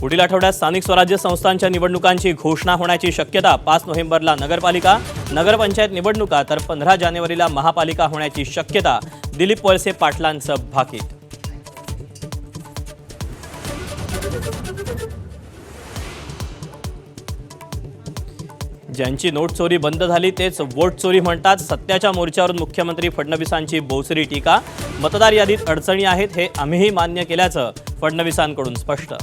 पुढील आठवड्यात स्थानिक स्वराज्य संस्थांच्या निवडणुकांची घोषणा होण्याची शक्यता। 5 नोव्हेंबरला नगरपालिका, नगरपंचायत निवडणुका तर 15 जानेवारीला महापालिका होण्याची शक्यता। दिलीप वळसे पाटलांचं भाकीत। ज्यांची नोट चोरी बंद झाली तेच वोट चोरी म्हणतात। सत्याच्या मोर्चावरून मुख्यमंत्री फडणवीसांची बोचरी टीका। मतदार यादीत अडचणी आहेत हे आम्हीही मान्य केल्याचं फडणवीसांकडून स्पष्ट।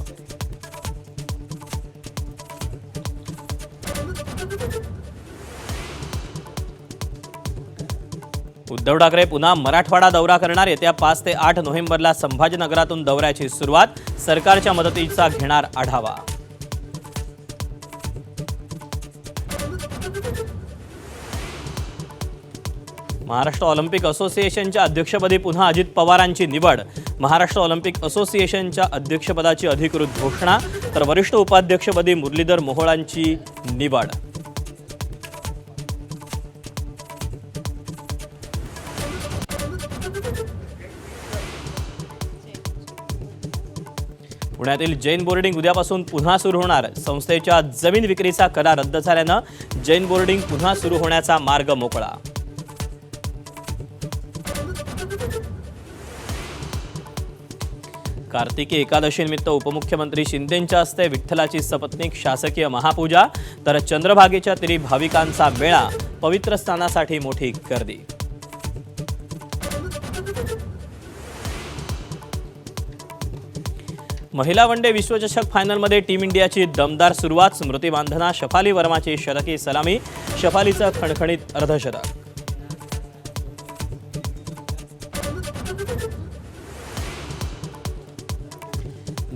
उद्धव ठाकरे पुन्हा मराठवाडा दौरा करणार। येत्या 5 ते 8 नोव्हेंबरला संभाजीनगरातून दौऱ्याची सुरुवात। सरकारच्या मदतीचा घेणार आढावा। महाराष्ट्र ऑलिम्पिक असोसिएशनच्या अध्यक्षपदी पुन्हा अजित पवारांची निवड। महाराष्ट्र ऑलिम्पिक असोसिएशनच्या अध्यक्षपदाची अधिकृत घोषणा तर वरिष्ठ उपाध्यक्षपदी मुरलीधर मोहोळांची निवड। पुण्यातील जैन बोर्डिंग उद्यापासून पुन्हा सुरू होणार। संस्थेच्या जमीन विक्रीचा करार रद्द झाल्यानं जैन बोर्डिंग पुन्हा सुरू होण्याचा मार्ग मोकळा। कार्तिकी एकादशीनिमित्त उपमुख्यमंत्री शिंदेंच्या हस्ते विठ्ठलाची सपत्नीक शासकीय महापूजा तर चंद्रभागेच्या तीरी भाविकांचा मेळा। पवित्र स्नानासाठी मोठी गर्दी। महिला वनडे विश्वचषक फायनलमध्ये टीम इंडियाची दमदार सुरुवात। स्मृती मानधना, शफाली वर्माची शतकी सलामी। शफालीचं खणखणीत अर्धशतक।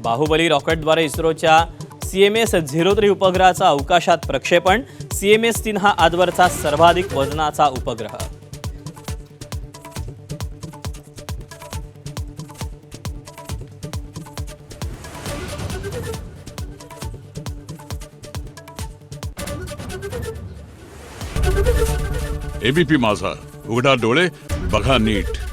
बाहुबली रॉकेटद्वारे इस्रोच्या CMS-03 उपग्रहाचा अवकाशात प्रक्षेपण। CMS-3 हा आजवरचा सर्वाधिक वजनाचा उपग्रह। ABP माझा, उघडा डोळे बघा नीट।